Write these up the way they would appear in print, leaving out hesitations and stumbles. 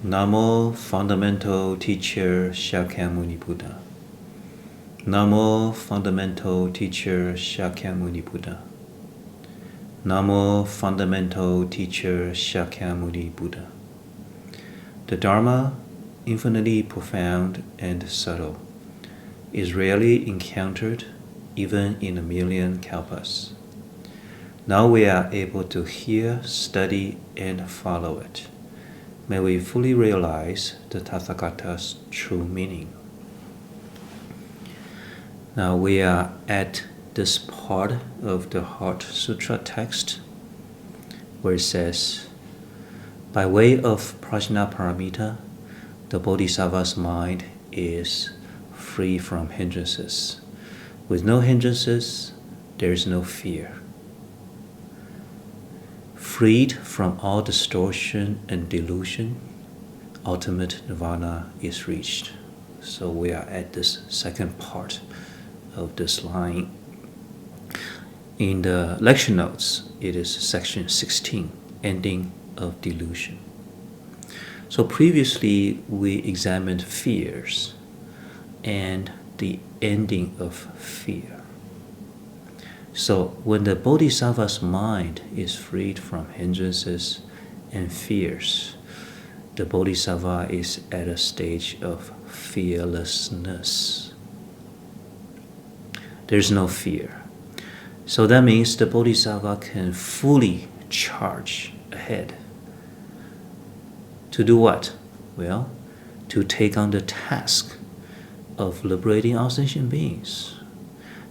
Namo Fundamental Teacher Shakyamuni Buddha. Namo Fundamental Teacher Shakyamuni Buddha. Namo Fundamental Teacher Shakyamuni Buddha. The Dharma, infinitely profound and subtle, is rarely encountered even in a million kalpas. Now we are able to hear, study, and follow it. May we fully realize the Tathagata's true meaning. Now we are at this part of the Heart Sutra text where it says, by way of Prajnaparamita, the Bodhisattva's mind is free from hindrances. With no hindrances, there is no fear. Freed from all distortion and delusion, ultimate nirvana is reached. So we are at this second part of this line. In the lecture notes, it is section 16, ending of delusion. So previously we examined fears and the ending of fear. So when the Bodhisattva's mind is freed from hindrances and fears, the Bodhisattva is at a stage of fearlessness. There's no fear. So that means the Bodhisattva can fully charge ahead. To do what? Well, to take on the task of liberating all sentient beings.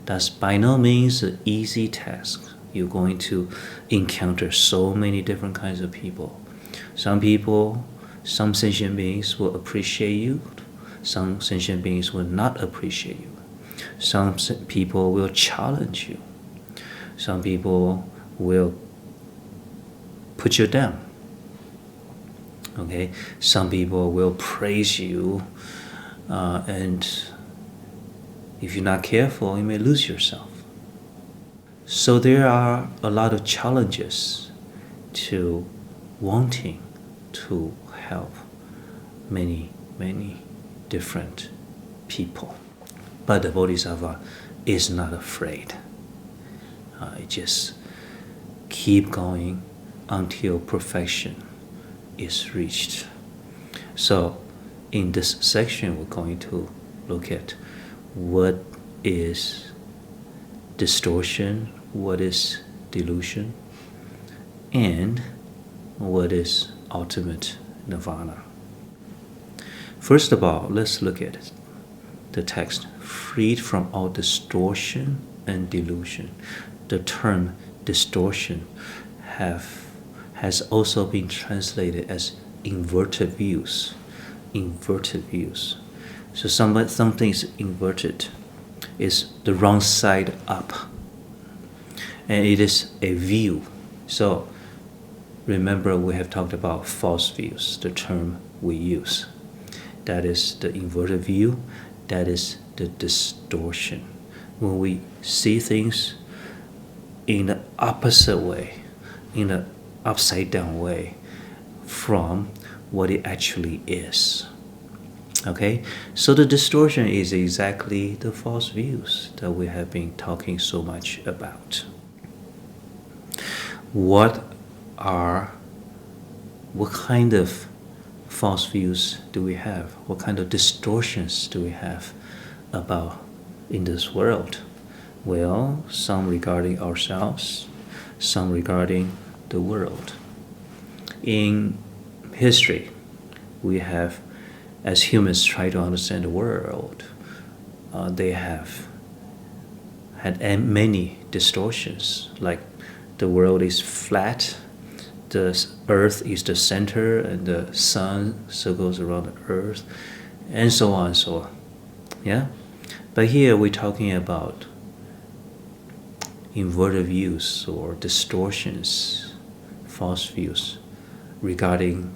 That's by no means an easy task. You're going to encounter so many different kinds of people. Some sentient beings will appreciate you. Some sentient beings will not appreciate you. Some people will challenge you. Some people will put you down. Okay? Some people will praise you, and if you're not careful, you may lose yourself. So there are a lot of challenges to wanting to help many, many different people. But the Bodhisattva is not afraid. It just keep going until perfection is reached. So in this section, we're going to look at what is distortion, what is delusion, and what is ultimate nirvana. First of all, let's look at it. The text, freed from all distortion and delusion. The term distortion has also been translated as inverted views. Inverted views. So something is inverted, is the wrong side up, and it is a view. So remember, we have talked about false views, the term we use. That is the inverted view, that is the distortion. When we see things in the opposite way, in an upside down way from what it actually is. Okay, so the distortion is exactly the false views that we have been talking so much about. What kind of false views do we have? What kind of distortions do we have about in this world? Well, some regarding ourselves, some regarding the world. In history, we have, as humans try to understand the world, they have had many distortions, like the world is flat, the earth is the center, and the sun circles around the earth, and so on and so on. Yeah? But here we're talking about inverted views or distortions, false views regarding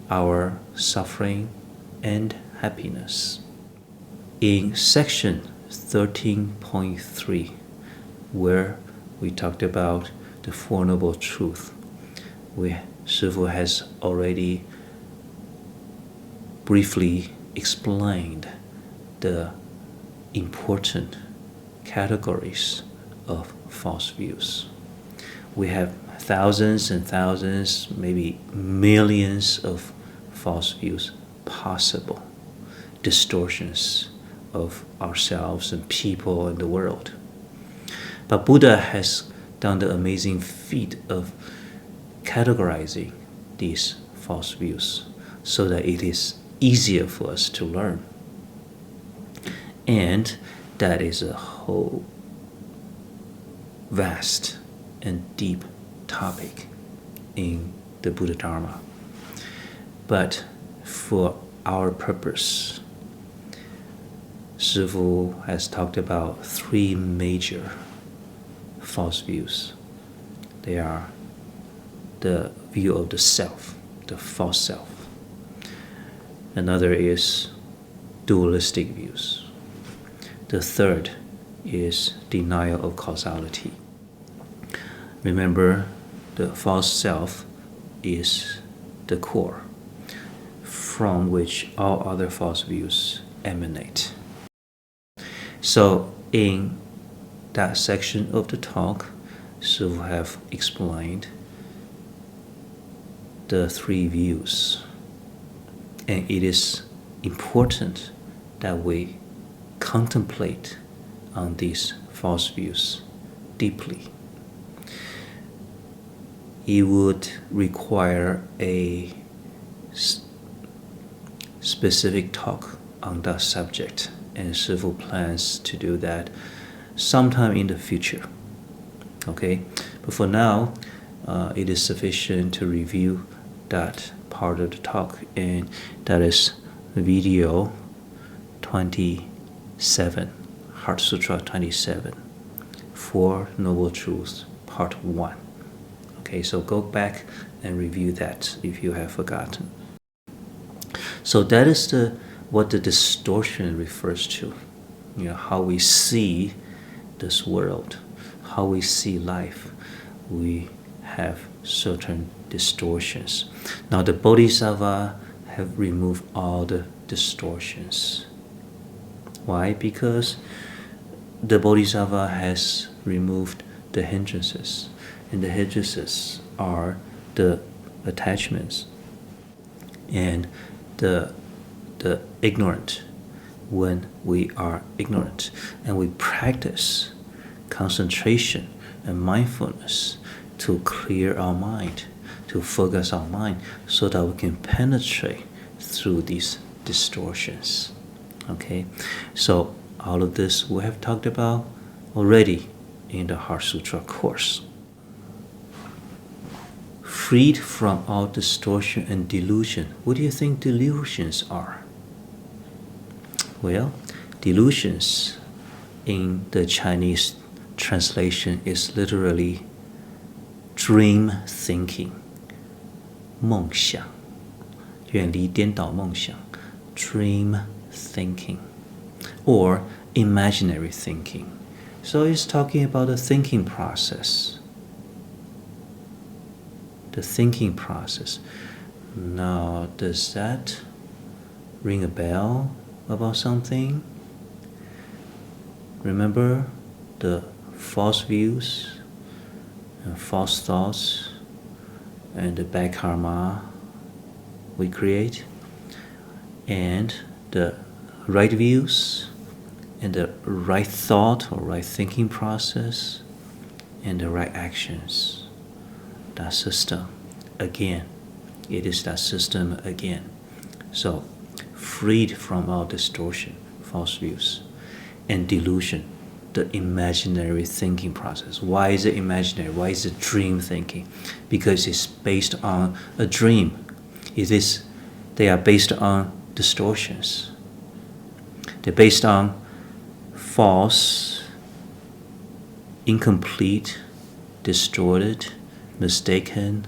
our suffering and happiness. In section 13.3, where we talked about the Four Noble Truths, we Shifu has already briefly explained the important categories of false views. We have thousands and thousands, maybe millions of false views possible, distortions of ourselves and people and the world. But Buddha has done the amazing feat of categorizing these false views so that it is easier for us to learn. And that is a whole vast and deep topic in the Buddha Dharma. But for our purpose, Shifu has talked about three major false views. They are the view of the self, the false self. Another is dualistic views. The third is denial of causality. Remember, the false self is the core from which all other false views emanate. So in that section of the talk, Shifu have explained the three views. And it is important that we contemplate on these false views deeply. It would require a specific talk on that subject, and Shifu plans to do that sometime in the future. Okay, but for now, it is sufficient to review that part of the talk, and that is video 27, Heart Sutra 27, Four Noble Truths, Part 1. Okay, so go back and review that if you have forgotten. So that is what the distortion refers to. How we see this world, how we see life. We have certain distortions. Now the Bodhisattva have removed all the distortions. Why? Because the Bodhisattva has removed the hindrances, and the hindrances are the attachments and the ignorant. When we are ignorant and we practice concentration and mindfulness to clear our mind, to focus our mind so that we can penetrate through these distortions. Okay, so all of this we have talked about already in the Heart Sutra course. Freed from all distortion and delusion. What do you think delusions are? Well, delusions in the Chinese translation is literally dream thinking, 梦想，远离颠倒梦想 dream thinking, or imaginary thinking. So it's talking about the thinking process. The thinking process. Now, does that ring a bell about something? Remember the false views and false thoughts and the bad karma we create, and the right views and the right thought or right thinking process and the right actions. That system again. It is that system again. So, freed from all distortion, false views, and delusion, the imaginary thinking process. Why is it imaginary? Why is it dream thinking? Because it's based on a dream. They are based on distortions. They're based on false, incomplete, distorted, mistaken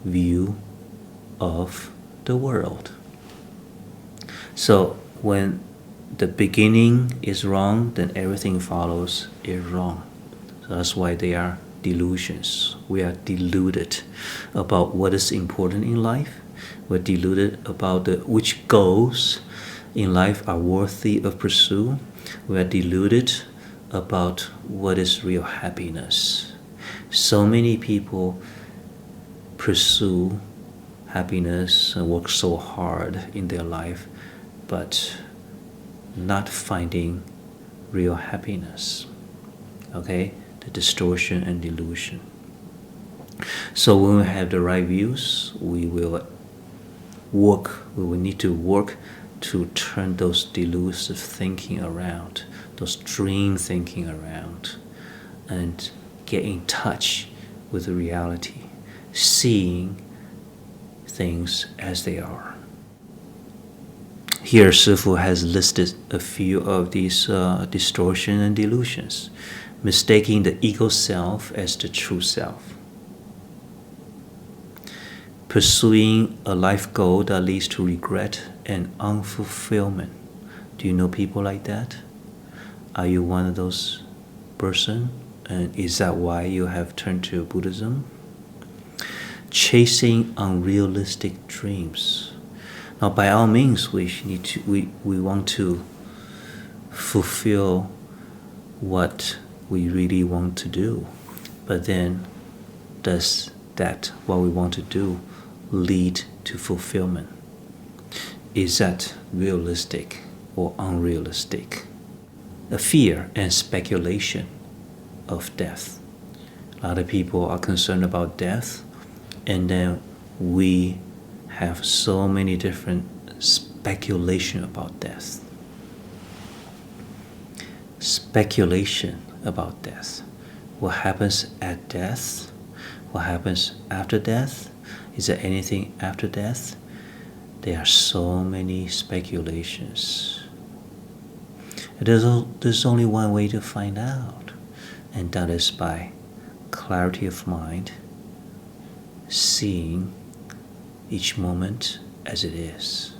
view of the world. So when the beginning is wrong, then everything follows is wrong. So that's why they are delusions. We are deluded about what is important in life. We're deluded about which goals in life are worthy of pursue. We are deluded about what is real happiness. So many people pursue happiness and work so hard in their life, but not finding real happiness. Okay? The distortion and delusion. So when we have the right views, we will need to work to turn those delusive thinking around, those dream thinking around, and get in touch with the reality, seeing things as they are. Here, Shifu has listed a few of these distortion and delusions, mistaking the ego self as the true self, pursuing a life goal that leads to regret and unfulfillment. Do you know people like that? Are you one of those person? And is that why you have turned to Buddhism? Chasing unrealistic dreams. Now, by all means, we want to fulfill what we really want to do, but then does that what we want to do lead to fulfillment? Is that realistic or unrealistic? A fear and speculation of death. A lot of people are concerned about death, and then we have so many different speculation about death. Speculation about death. What happens at death? What happens after death? Is there anything after death? There are so many speculations. There's only one way to find out, and that is by clarity of mind, seeing each moment as it is.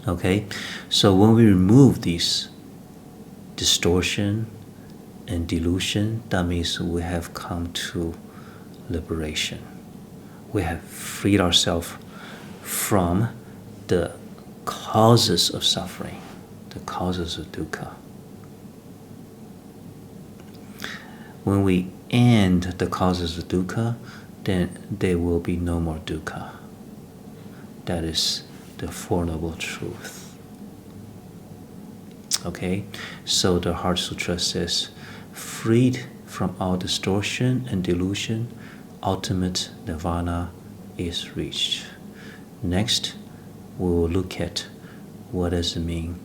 Okay? So when we remove these distortion and delusion, that means we have come to liberation. We have freed ourselves from the causes of suffering, the causes of dukkha. When we end the causes of dukkha, then there will be no more dukkha. That is the Four Noble Truth. Okay? So the Heart Sutra says, freed from all distortion and delusion, ultimate nirvana is reached. Next, we will look at what does it mean,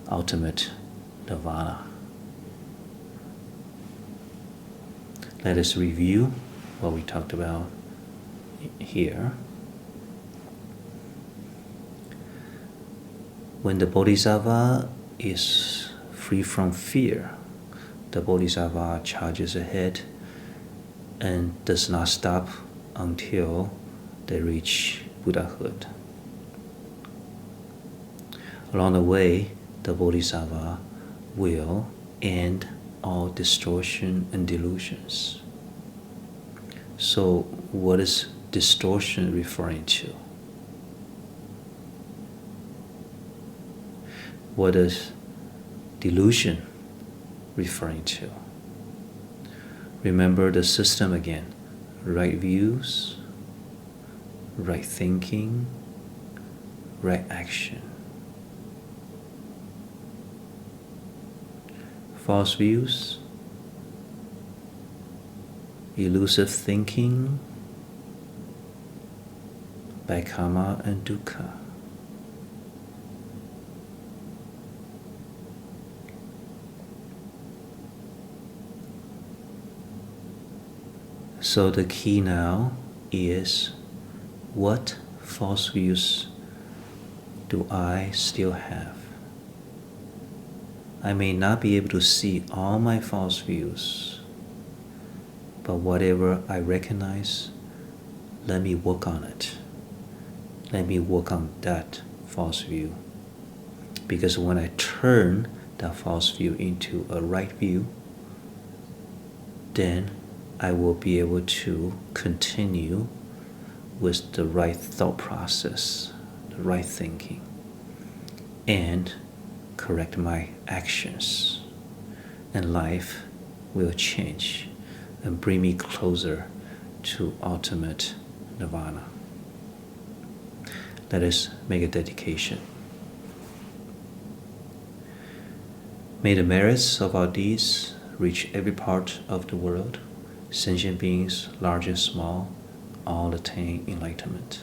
ultimate nirvana. Let us review what we talked about here. When the Bodhisattva is free from fear, the Bodhisattva charges ahead and does not stop until they reach Buddhahood. Along the way, the Bodhisattva will end all distortion and delusions. So, what is distortion referring to? What is delusion referring to? Remember the system again. Right views, right thinking, right action. False views, elusive thinking, bad karma and dukkha. So the key now is, what false views do I still have? I may not be able to see all my false views, but whatever I recognize, let me work on it. Let me work on that false view. Because when I turn that false view into a right view, then I will be able to continue with the right thought process, the right thinking, and correct my actions. And life will change and bring me closer to ultimate nirvana. Let us make a dedication. May the merits of our deeds reach every part of the world. Sentient beings, large and small, all attain enlightenment.